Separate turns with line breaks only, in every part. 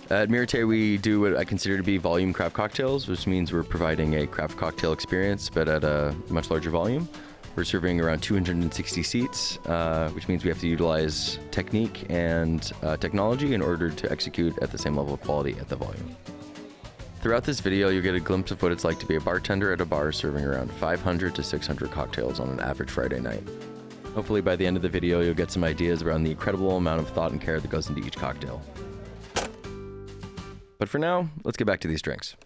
At Mírate, we do what I consider to be volume craft cocktails, which means we're providing a craft cocktail experience, but at a much larger volume. We're serving around 260 seats, which means we have to utilize technique and technology in order to execute at the same level of quality at the volume. Throughout this video, you'll get a glimpse of what it's like to be a bartender at a bar serving around 500 to 600 cocktails on an average Friday night. Hopefully by the end of the video, you'll get some ideas around the incredible amount of thought and care that goes into each cocktail. But for now, let's get back to these drinks.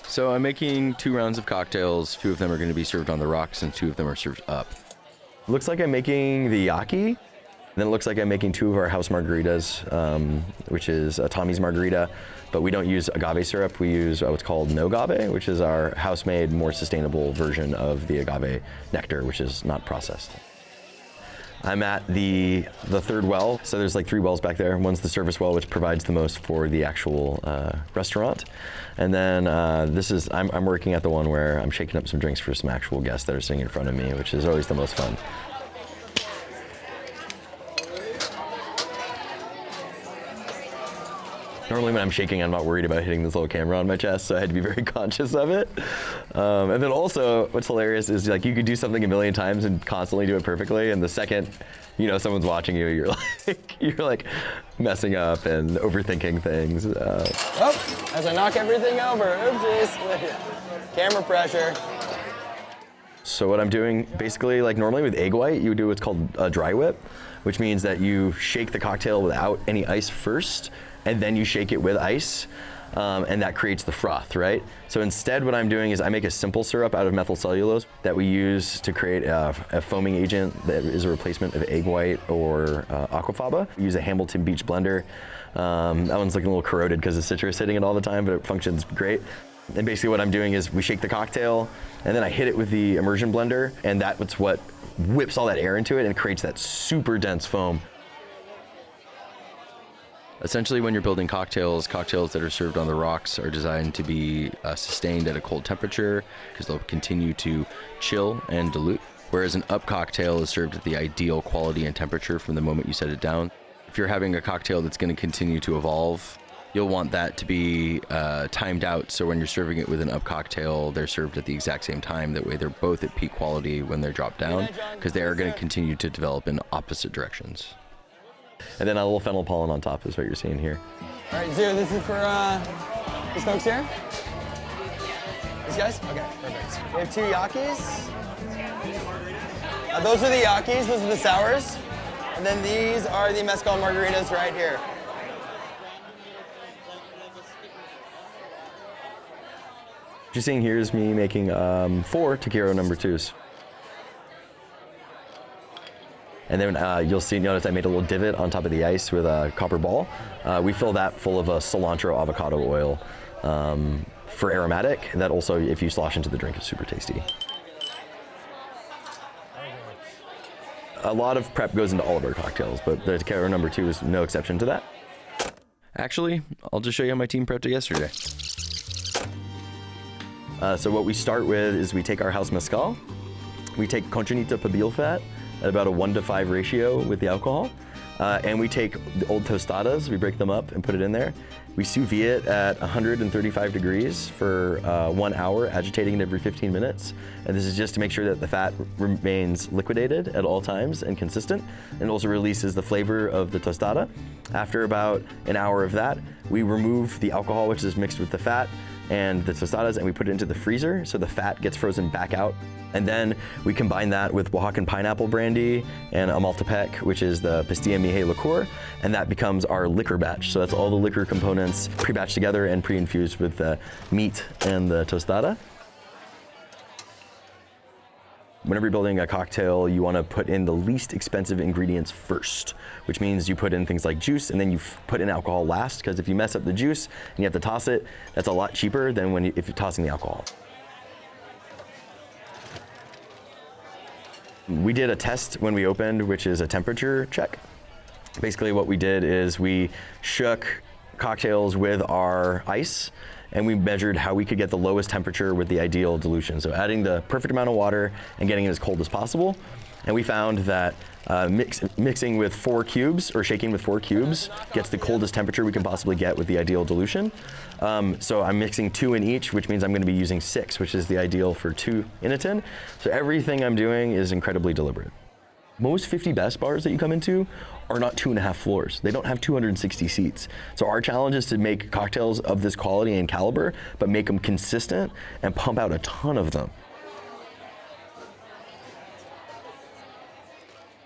So I'm making 2 rounds of cocktails. 2 of them are going to be served on the rocks and 2 of them are served up. Looks like I'm making the Yaki. Then it looks like I'm making 2 of our house margaritas, which is a Tommy's margarita, but we don't use agave syrup. We use what's called no agave, which is our house-made, more sustainable version of the agave nectar, which is not processed. I'm at the 3rd well, so there's like 3 wells back there. One's the service well, which provides the most for the actual restaurant. And then I'm working at the one where I'm shaking up some drinks for some actual guests that are sitting in front of me, which is always the most fun. Normally when I'm shaking, I'm not worried about hitting this little camera on my chest, so I had to be very conscious of it. And then also, what's hilarious is like you could do something a million times and constantly do it perfectly, and the second someone's watching you, you're like messing up and overthinking things.
Oh, as I knock everything over, oopsies. Camera pressure.
So what I'm doing, basically, like normally with egg white, you would do what's called a dry whip, which means that you shake the cocktail without any ice first, and then you shake it with ice, and that creates the froth, right? So instead what I'm doing is I make a simple syrup out of methyl cellulose that we use to create a foaming agent that is a replacement of egg white or aquafaba. We use a Hamilton Beach blender. That one's looking a little corroded because the citrus hitting it all the time, but it functions great. And basically what I'm doing is we shake the cocktail, and then I hit it with the immersion blender, and that's what whips all that air into it and creates that super dense foam. Essentially, when you're building cocktails that are served on the rocks are designed to be sustained at a cold temperature because they'll continue to chill and dilute, whereas an up cocktail is served at the ideal quality and temperature from the moment you set it down. If you're having a cocktail that's going to continue to evolve, you'll want that to be timed out, so when you're serving it with an up cocktail, they're served at the exact same time. That way they're both at peak quality when they're dropped down, because they are going to continue to develop in opposite directions. And then a little fennel pollen on top is what you're seeing here.
All right, Zero, this is for these folks here? These guys? Okay, perfect. We have 2 Yakis. Those are the Yakis, those are the sours. And then these are the mezcal margaritas right here.
What you're seeing here is me making 4 Taquero number 2s. And then notice I made a little divot on top of the ice with a copper ball. We fill that full of a cilantro avocado oil for aromatic. And that also, if you slosh into the drink, is super tasty. A lot of prep goes into all of our cocktails, but the Taquero number 2 is no exception to that. Actually, I'll just show you how my team prepped it yesterday. So what we start with is we take our house mezcal. We take conchinita pibil fat at about a 1-to-5 ratio with the alcohol. And we take the old tostadas, we break them up and put it in there. We sous vide it at 135 degrees for 1 hour, agitating it every 15 minutes. And this is just to make sure that the fat remains liquidated at all times and consistent, and also releases the flavor of the tostada. After about an hour of that, we remove the alcohol, which is mixed with the fat and the tostadas, and we put it into the freezer so the fat gets frozen back out. And then we combine that with Oaxacan pineapple brandy and Amaltepec, which is the Pastilla Mije liqueur, and that becomes our liquor batch. So that's all the liquor components pre-batched together and pre-infused with the meat and the tostada. Whenever you're building a cocktail, you want to put in the least expensive ingredients first, which means you put in things like juice and then you put in alcohol last, because if you mess up the juice and you have to toss it, that's a lot cheaper than if you're tossing the alcohol. We did a test when we opened, which is a temperature check. Basically what we did is we shook cocktails with our ice, and we measured how we could get the lowest temperature with the ideal dilution. So adding the perfect amount of water and getting it as cold as possible. And we found that mixing with 4 cubes or shaking with 4 cubes gets the coldest temperature we can possibly get with the ideal dilution. So I'm mixing 2 in each, which means I'm going to be using 6, which is the ideal for 2 in a tin. So everything I'm doing is incredibly deliberate. Most 50 Best bars that you come into are not 2.5 floors. They don't have 260 seats. So our challenge is to make cocktails of this quality and caliber, but make them consistent and pump out a ton of them.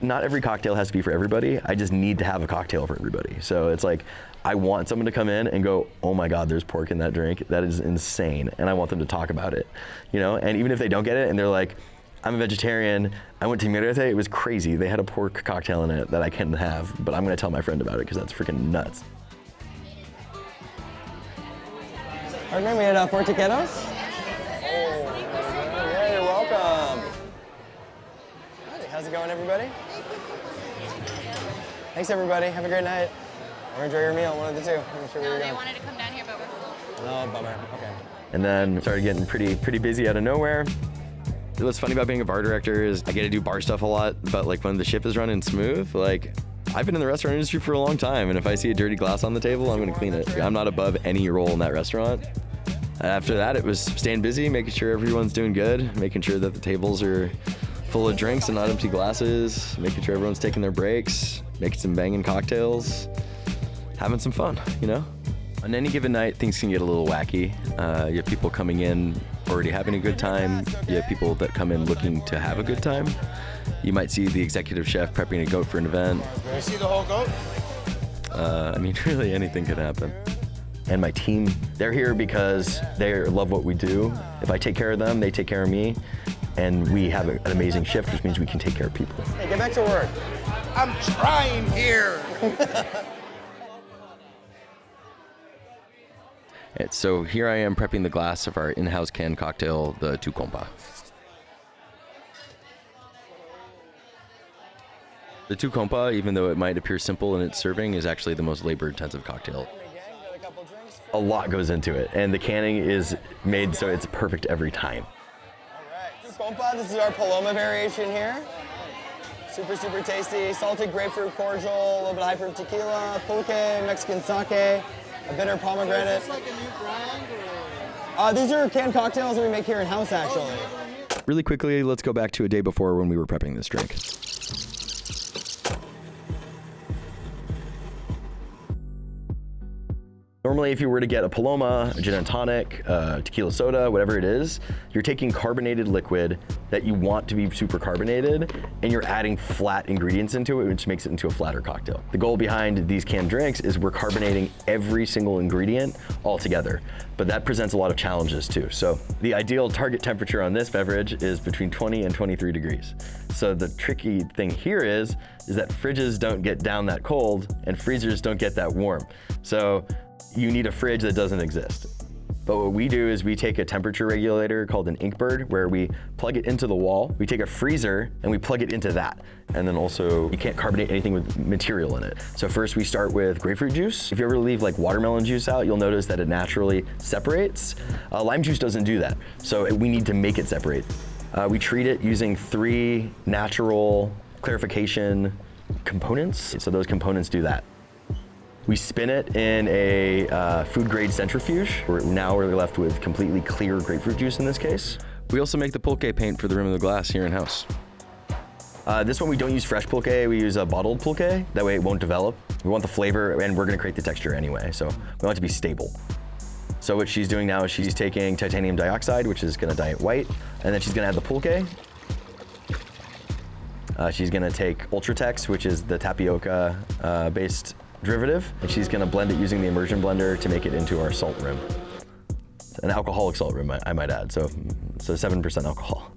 Not every cocktail has to be for everybody. I just need to have a cocktail for everybody. So it's like, I want someone to come in and go, oh my God, there's pork in that drink. That is insane. And I want them to talk about it, you know? And even if they don't get it and they're like, I'm a vegetarian, I went to Mírate, it was crazy. They had a pork cocktail in it that I can't have, but I'm gonna tell my friend about it because that's freaking nuts.
Our name, we had 4 taquitos. Yeah, you're welcome. Hi, how's it going, everybody? Thanks, everybody. Have a great night. Or enjoy your meal, one of the two. I'm sure
No, they wanted to come down here, but we're full.
Oh, bummer. Okay.
And then started getting pretty busy out of nowhere. What's funny about being a bar director is I get to do bar stuff a lot, but like when the ship is running smooth, like I've been in the restaurant industry for a long time, and if I see a dirty glass on the table, I'm gonna clean it. I'm not above any role in that restaurant. After that, it was staying busy, making sure everyone's doing good, making sure that the tables are full of drinks and not empty glasses, making sure everyone's taking their breaks, making some banging cocktails, having some fun, you know? On any given night, things can get a little wacky. You have people coming in already having a good time. You have people that come in looking to have a good time. You might see the executive chef prepping a goat for an event.
You see the whole goat?
I mean, really anything could happen. And my team, they're here because they love what we do. If I take care of them, they take care of me. And we have an amazing shift, which means we can take care of people.
Hey, get back to work.
I'm trying here.
So here I am prepping the glass of our in-house canned cocktail, the Tu Compa. The Tu Compa, even though it might appear simple in its serving, is actually the most labor-intensive cocktail. A lot goes into it, and the canning is made so it's perfect every time.
Tu Compa, this is our Paloma variation here. Super, super tasty. Salted grapefruit cordial, a little bit of high proof tequila, pulque, Mexican sake, a bitter pomegranate.
Is this like a new brand or?
These are canned cocktails that we make here in-house, actually.
Really quickly, let's go back to a day before when we were prepping this drink. Normally, if you were to get a Paloma, a gin and tonic, tequila soda, whatever it is, you're taking carbonated liquid that you want to be super carbonated, and you're adding flat ingredients into it, which makes it into a flatter cocktail. The goal behind these canned drinks is we're carbonating every single ingredient all together, but that presents a lot of challenges too. So the ideal target temperature on this beverage is between 20 and 23 degrees. So the tricky thing here is that fridges don't get down that cold and freezers don't get that warm. So you need a fridge that doesn't exist. But what we do is we take a temperature regulator called an Inkbird, where we plug it into the wall. We take a freezer and we plug it into that. And then also, you can't carbonate anything with material in it. So first we start with grapefruit juice. If you ever leave like watermelon juice out, you'll notice that it naturally separates. Lime juice doesn't do that. So we need to make it separate. We treat it using 3 natural clarification components. So those components do that. We spin it in a food-grade centrifuge. Now we're left with completely clear grapefruit juice in this case. We also make the pulque paint for the rim of the glass here in-house. This one we don't use fresh pulque, we use a bottled pulque. That way it won't develop. We want the flavor, and we're gonna create the texture anyway, so we want it to be stable. So what she's doing now is she's taking titanium dioxide, which is gonna dye it white, and then she's gonna add the pulque. She's gonna take Ultratex, which is the tapioca based derivative, and she's gonna blend it using the immersion blender to make it into our salt rim. An alcoholic salt rim, I might add, so 7% alcohol.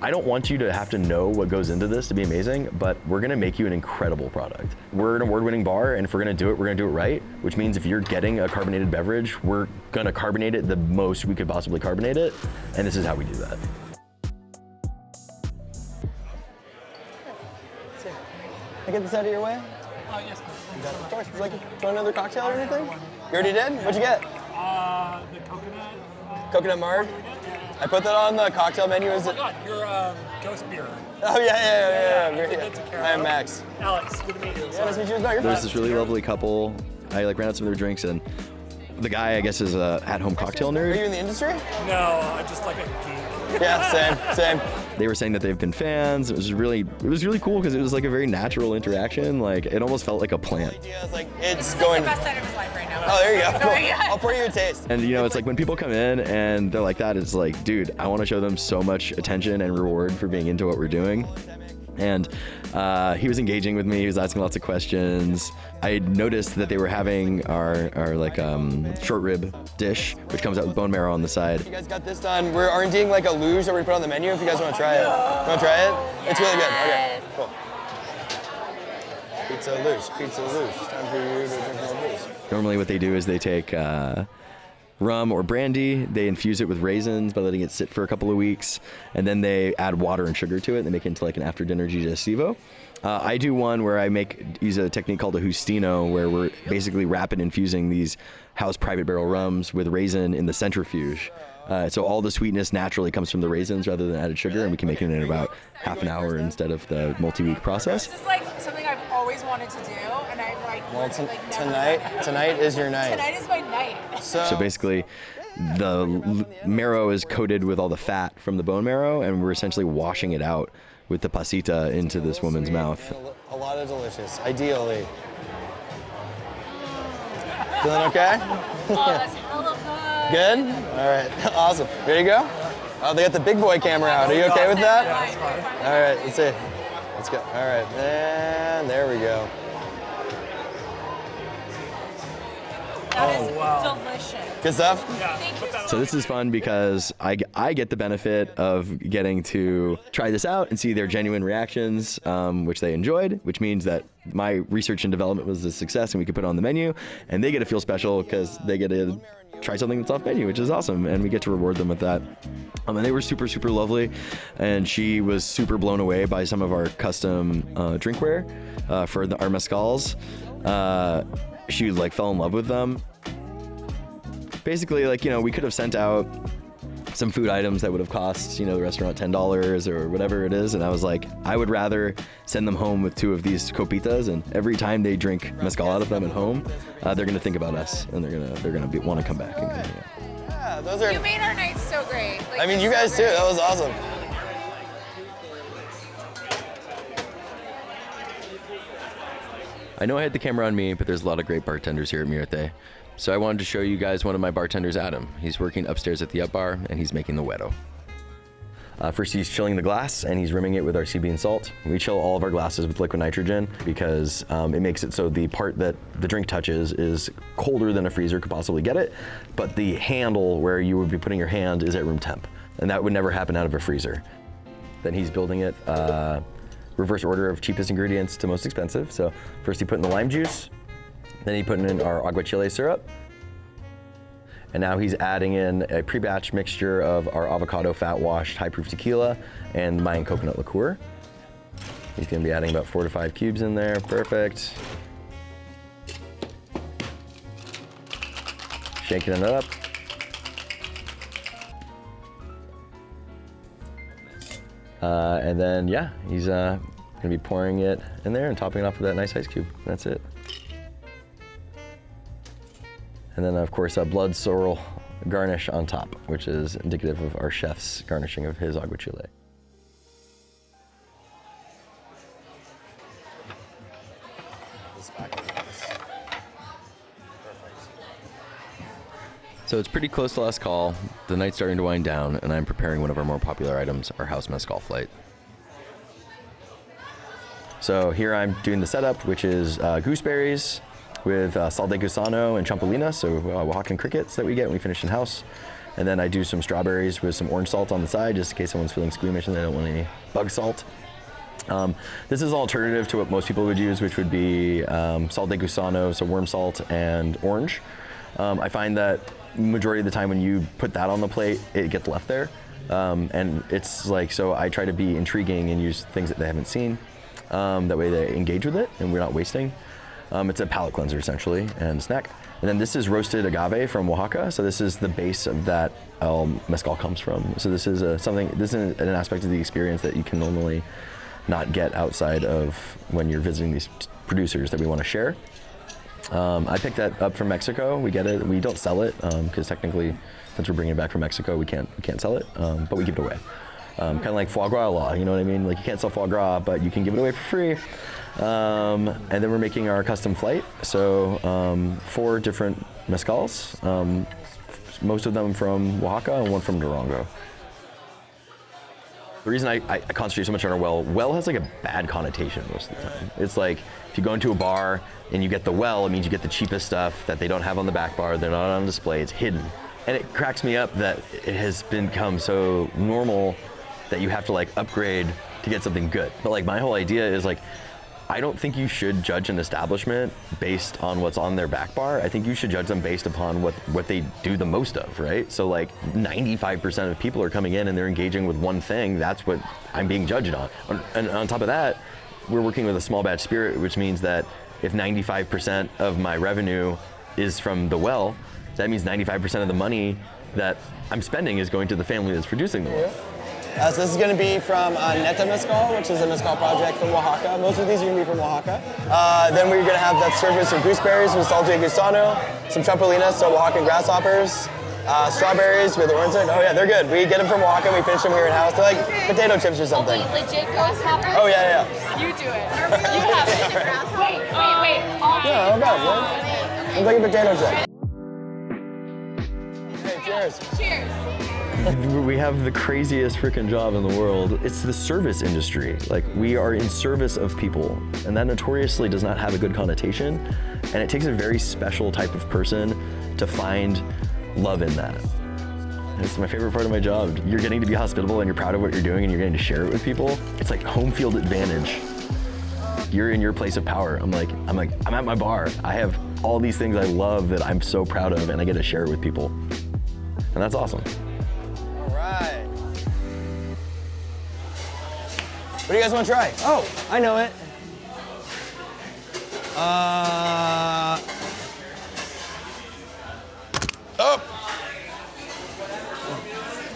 I don't want you to have to know what goes into this to be amazing, but we're gonna make you an incredible product. We're an award-winning bar, and if we're gonna do it right, which means if you're getting a carbonated beverage, we're gonna carbonate it the most we could possibly carbonate it, and this is how we do that.
Can I get this out of your way?
Yes, please.
Of course. Would you like to throw another cocktail or anything? You already did? What'd you get?
The coconut.
Coconut marg? I put that on the cocktail menu. Is
Oh
it?
my God, your ghost beer.
Oh yeah.
Good to care
I am
of.
Max.
Alex, good to meet you.
Yeah, nice to meet you. No, you're
There's
fine.
this really lovely couple. I like ran out some of their drinks, and the guy, I guess, is a at-home cocktail
Are you
nerd.
in the industry?
No, I'm just like a geek.
Yeah, same.
They were saying that they've been fans. It was really cool because it was like a very natural interaction. Like it almost felt like a plant.
Idea is like it's
This
going.
is the best night of his life right now.
Oh, there you go.
Oh, yeah.
I'll pour you a taste.
And you know, it's like when people come in and they're like that, it's like, dude, I want to show them so much attention and reward for being into what we're doing. And he was engaging with me. He was asking lots of questions. I had noticed that they were having our like short rib dish, which comes out with bone marrow on the side.
You guys got this done. We're R&Ding like a luge that we put on the menu. If you guys want to try it, want to try it? It's really good. Okay, cool. Pizza luge. Time for you to drink more booze.
Normally, what they do is they take rum or brandy, they infuse it with raisins by letting it sit for a couple of weeks, and then they add water and sugar to it, and they make it into like an after dinner digestivo. I do one where I use a technique called a Justino, where we're basically rapid infusing these house private barrel rums with raisin in the centrifuge. So all the sweetness naturally comes from the raisins rather than added sugar, and we can make it in about half an hour instead of the multi-week process.
This is like something I've always wanted to do, and I like.
Well,
never
tonight is your night.
Tonight is my night.
So basically, the marrow is coated with all the fat from the bone marrow, and we're essentially washing it out with the pasita into this woman's mouth.
A lot of delicious, ideally. Feeling okay?
Oh, that's hella good.
Good? All right, awesome. Ready to go? Oh, they got the big boy camera out. Are you okay with that? All right, let's see. Let's go. All right, and there we go.
That is delicious.
Good stuff?
Thank you
So this is fun because I get the benefit of getting to try this out and see their genuine reactions, which they enjoyed, which means that my research and development was a success and we could put it on the menu, and they get to feel special because they get to try something that's off menu, which is awesome, and we get to reward them with that. And they were super, super lovely, and she was super blown away by some of our custom drinkware for our mezcals. She like fell in love with them. Basically, like, you know, we could have sent out some food items that would have cost, you know, the restaurant $10 or whatever it is, and I was like, I would rather send them home with 2 of these copitas, and every time they drink mezcal out of them at home, they're gonna think about us, and they're gonna want to come back and continue.
Yeah, those are.
You made our night so great. Like,
I mean, you
so
guys too.
great.
That was awesome.
I know I had the camera on me, but there's a lot of great bartenders here at Mírate. So I wanted to show you guys one of my bartenders, Adam. He's working upstairs at the up bar, and he's making the huevo. First, he's chilling the glass, and he's rimming it with our sea bean salt. We chill all of our glasses with liquid nitrogen because it makes it so the part that the drink touches is colder than a freezer could possibly get it, but the handle where you would be putting your hand is at room temp, and that would never happen out of a freezer. Then he's building it reverse order of cheapest ingredients to most expensive. So first he put in the lime juice, then he put in our aguachile syrup, and now he's adding in a pre-batch mixture of our avocado fat-washed high-proof tequila and Mayan coconut liqueur. He's gonna be adding about 4 to 5 cubes in there, perfect. Shaking it up. And then, yeah, he's gonna be pouring it in there and topping it off with that nice ice cube. That's it. And then, of course, a blood sorrel garnish on top, which is indicative of our chef's garnishing of his aguachile. So it's pretty close to last call. The night's starting to wind down, and I'm preparing one of our more popular items, our house mezcal flight. So here I'm doing the setup, which is gooseberries with sal de gusano and champolina, so Oaxacan crickets that we get when we finish in house. And then I do some strawberries with some orange salt on the side, just in case someone's feeling squeamish and they don't want any bug salt. This is an alternative to what most people would use, which would be sal de gusano, so worm salt and orange. I find that majority of the time when you put that on the plate, it gets left there. And it's like, so I try to be intriguing and use things that they haven't seen. That way they engage with it and we're not wasting. It's a palate cleanser essentially and snack. And then this is roasted agave from Oaxaca. So this is the base of that mezcal comes from. So this is this is an aspect of the experience that you can normally not get outside of when you're visiting these producers that we want to share. I picked that up from Mexico. We get it. We don't sell it because technically, since we're bringing it back from Mexico, we can't sell it, but we give it away. Kind of like foie gras law, you know what I mean? Like you can't sell foie gras, but you can give it away for free. And then we're making our custom flight. So 4 different mezcals, most of them from Oaxaca and 1 from Durango. The reason I concentrate so much on our well has like a bad connotation most of the time. It's like if you go into a bar and you get the well, it means you get the cheapest stuff that they don't have on the back bar, they're not on display, it's hidden. And it cracks me up that it has become so normal that you have to like upgrade to get something good. But like my whole idea is like, I don't think you should judge an establishment based on what's on their back bar. I think you should judge them based upon what they do the most of, right? So like 95% of people are coming in and they're engaging with one thing. That's what I'm being judged on. And on top of that, we're working with a small batch spirit, which means that if 95% of my revenue is from the well, that means 95% of the money that I'm spending is going to the family that's producing the well.
So this is going to be from Neta Mezcal, which is a mezcal project from Oaxaca. Most of these are going to be from Oaxaca. Then we're going to have that served with some gooseberries with salty gusano, some chapulines, so Oaxacan grasshoppers, strawberries with orange. Oh yeah, they're good. We get them from Oaxaca, we finish them here in-house. They're like potato chips or something.
Legit grasshoppers?
Oh yeah.
You do it. You have it. Wait.
Yeah, how about it, man? It's like a potato chip. Hey, cheers.
Cheers.
We have the craziest freaking job in the world. It's the service industry. Like we are in service of people, and that notoriously does not have a good connotation. And it takes a very special type of person to find love in that. And it's my favorite part of my job. You're getting to be hospitable and you're proud of what you're doing and you're getting to share it with people. It's like home field advantage. You're in your place of power. I'm at my bar. I have all these things I love that I'm so proud of and I get to share it with people. And that's awesome.
Right. What do you guys want to try? Oh, I know it.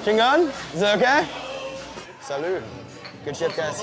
Chingon? Is it okay? Salud. Good shit, guys.